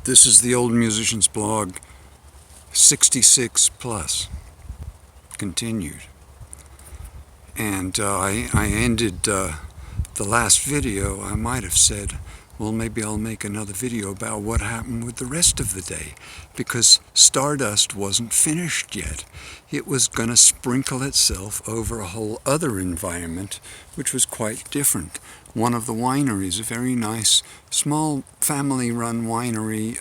This is the Old Musician's Blog, 66 plus, continued. And I ended the last video, I might have said, well, maybe I'll make another video about what happened with the rest of the day, because Stardust wasn't finished yet. It was going to sprinkle itself over a whole other environment, which was quite different. One of the wineries, a very nice, small family-run winery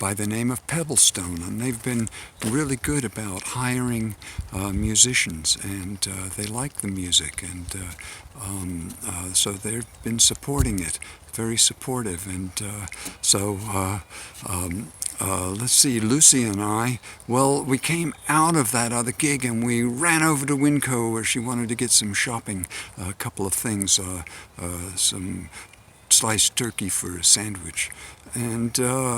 by the name of Pebblestone, and they've been really good about hiring musicians, and they like the music, and so they've been supporting it, very supportive. And let's see, Lucy and I, well, we came out of that other gig and we ran over to Winco where she wanted to get some shopping, a couple of things, some sliced turkey for a sandwich, and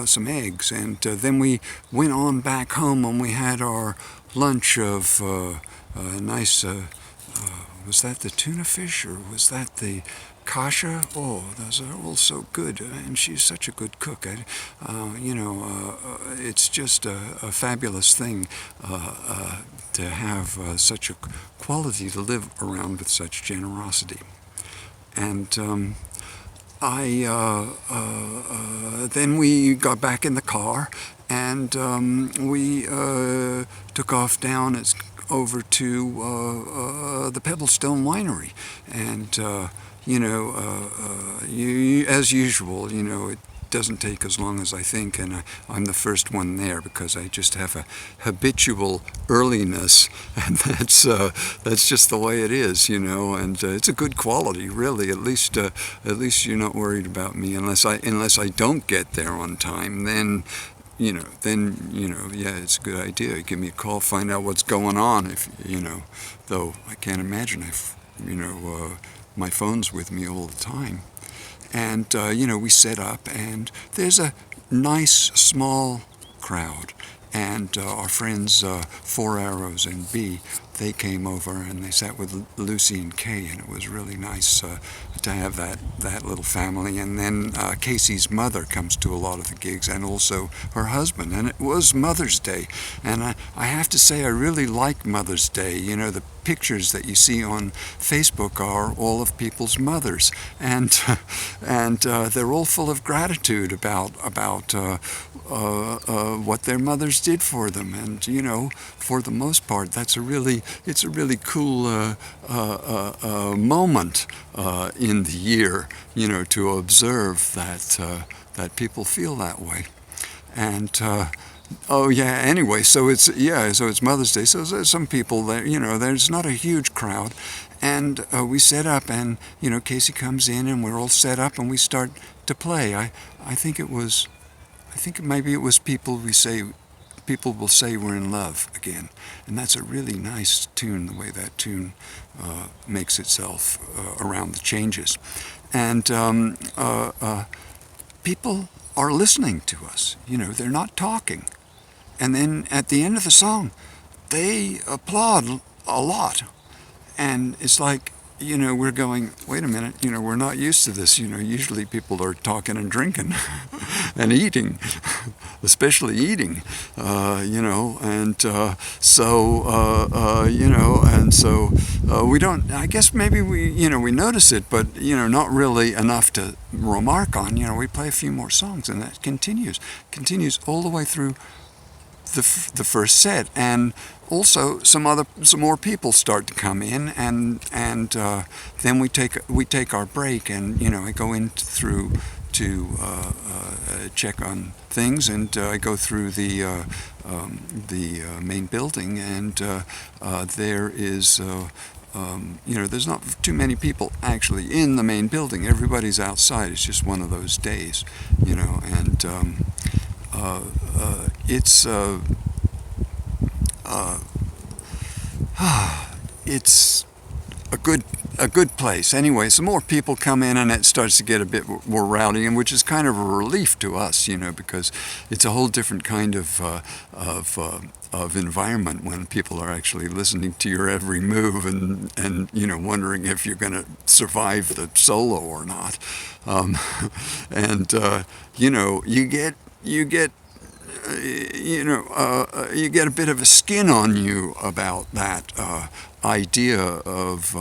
some eggs, and then we went on back home and we had our lunch of nice, was that the tuna fish or was that the kasha? Oh, those are all so good, and she's such a good cook. It's just a fabulous thing to have such a quality to live around with such generosity. And then we got back in the car, and we took off down over to the Pebblestone Winery, and as usual, it doesn't take as long as I think, and I'm the first one there because I just have a habitual earliness, and that's just the way it is, and it's a good quality, really. At least you're not worried about me unless I don't get there on time. Then yeah, it's a good idea. Give me a call, find out what's going on. Though I can't imagine my phone's with me all the time. And, we set up, and there's a nice small crowd. And our friends, Four Arrows and B, they came over and they sat with Lucy and Kay, and it was really nice to have that little family. And then Casey's mother comes to a lot of the gigs, and also her husband. And it was Mother's Day. And I have to say, I really like Mother's Day. The pictures that you see on Facebook are all of people's mothers, and they're all full of gratitude about what their mothers did for them. And for the most part, it's a really cool moment in the year, to observe that people feel that way. And oh yeah, anyway, so it's Mother's Day, so there's some people there, there's not a huge crowd, and we set up, and Casey comes in, and we're all set up, and we start to play. I think maybe it was People Will Say We're in Love Again, and that's a really nice tune, the way that tune makes itself around the changes. And people are listening to us, they're not talking. And then at the end of the song, they applaud a lot. And it's like, we're going, wait a minute, we're not used to this. Usually people are talking and drinking and eating, especially eating, and so we don't, I guess maybe we notice it, but, not really enough to remark on. We play a few more songs, and that continues all the way through the first set, and also some more people start to come in, and then we take our break, and I go in through to check on things, and I go through the main building, and there is there's not too many people actually in the main building. Everybody's outside. It's just one of those days, and it's a good place. Anyway, some more people come in, and it starts to get a bit more rowdy, and which is kind of a relief to us, because it's a whole different kind of environment when people are actually listening to your every move and wondering if you're going to survive the solo or not. You get you get you get a bit of a skin on you about that idea of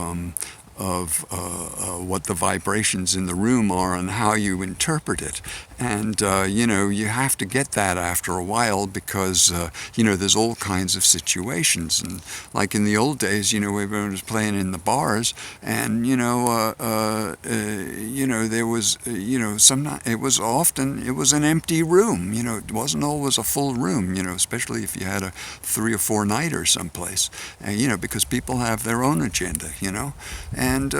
what the vibrations in the room are and how you interpret it. And, you have to get that after a while because, there's all kinds of situations. And like in the old days, everyone was playing in the bars and, there was, it was an empty room, it wasn't always a full room, especially if you had a 3 or 4 nighter someplace, because people have their own agenda, and,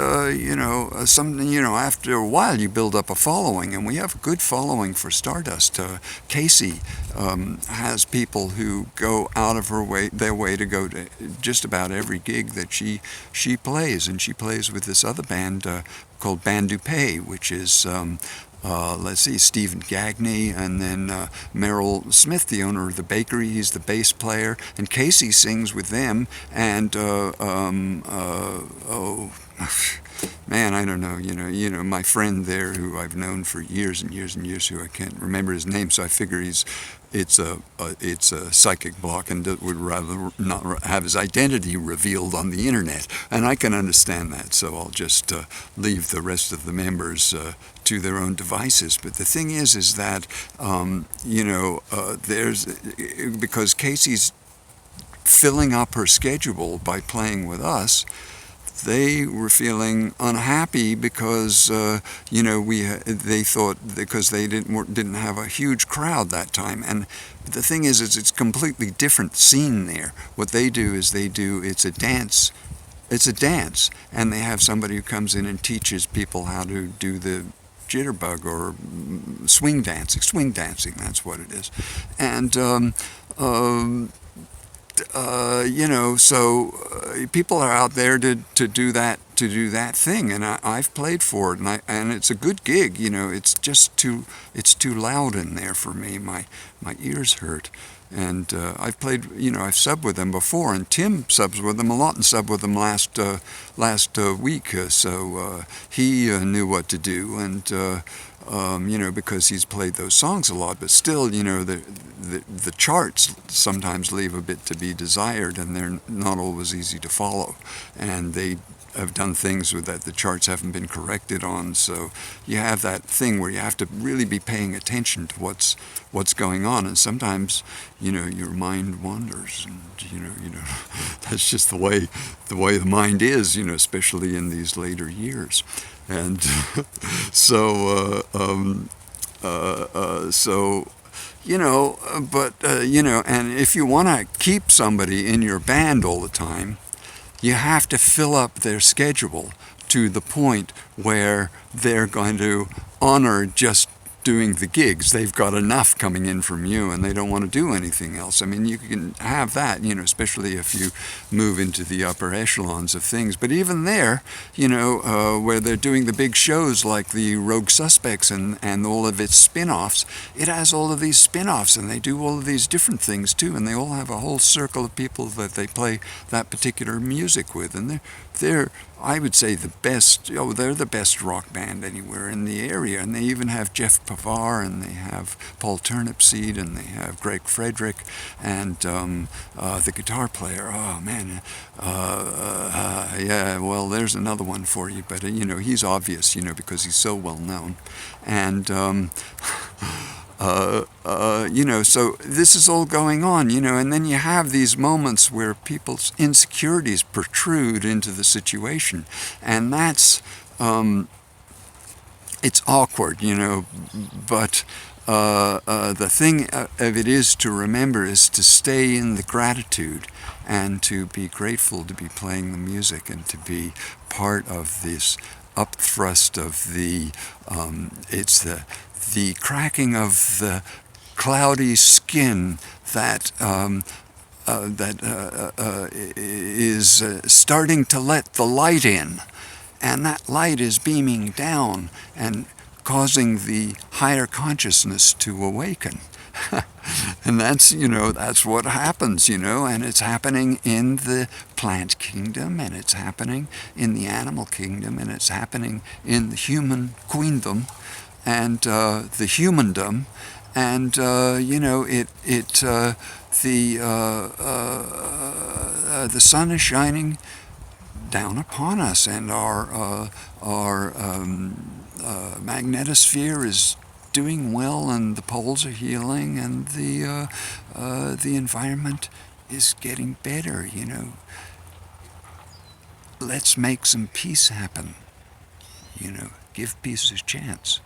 after a while you build up a following, and we have a good following for Stardust. Casey has people who go out of their way to go to just about every gig that she plays, and she plays with this other band called Band Dupay, which is let's see, Stephen Gagney, and then Merrill Smith, the owner of the bakery. He's the bass player, and Casey sings with them. And man, I don't know. My friend there, who I've known for years and years and years, who I can't remember his name, so I figure it's a psychic block and would rather not have his identity revealed on the internet, and I can understand that. So I'll just leave the rest of the members to their own devices. But the thing is that because Casey's filling up her schedule by playing with us. They were feeling unhappy because they thought because they didn't have a huge crowd that time. And the thing is it's a completely different scene there. What they do is it's a dance. It's a dance, and they have somebody who comes in and teaches people how to do the jitterbug or swing dancing. Swing dancing, that's what it is. And so people are out there to do that thing, and I've played for it, and it's a good gig. It's just too loud in there for me. My ears hurt, and I've played. I've subbed with them before, and Tim subs with them a lot, and subbed with them last week. So he knew what to do, and. Because he's played those songs a lot, but still, the charts sometimes leave a bit to be desired, and they're not always easy to follow. And they have done things with that the charts haven't been corrected on, so you have that thing where you have to really be paying attention to what's going on, and sometimes, your mind wanders, and that's just the way the mind is, especially in these later years. And so, and if you want to keep somebody in your band all the time, you have to fill up their schedule to the point where they're going to honor just doing the gigs. They've got enough coming in from you, and they don't want to do anything else. I mean, you can have that, especially if you move into the upper echelons of things. But even there, where they're doing the big shows like the Rogue Suspects and all of its spin-offs, it has all of these spin-offs, and they do all of these different things too, and they all have a whole circle of people that they play that particular music with, and they're I would say the best. They're the best rock band anywhere in the area, and they even have Jeff Pavar, and they have Paul Turnipseed, and they have Greg Frederick, and the guitar player. Oh man, yeah. Well, there's another one for you, but he's obvious, because he's so well known, and. So this is all going on, and then you have these moments where people's insecurities protrude into the situation, and that's, it's awkward, but the thing of it is to remember is to stay in the gratitude and to be grateful to be playing the music and to be part of this upthrust of it's the cracking of the cloudy skin that is starting to let the light in, and that light is beaming down and causing the higher consciousness to awaken. And that's what happens, and it's happening in the plant kingdom, and it's happening in the animal kingdom, and it's happening in the human queendom, and the humandom, and the sun is shining down upon us, and our magnetosphere is doing well, and the poles are healing, and the environment is getting better. Let's make some peace happen. Give peace a chance.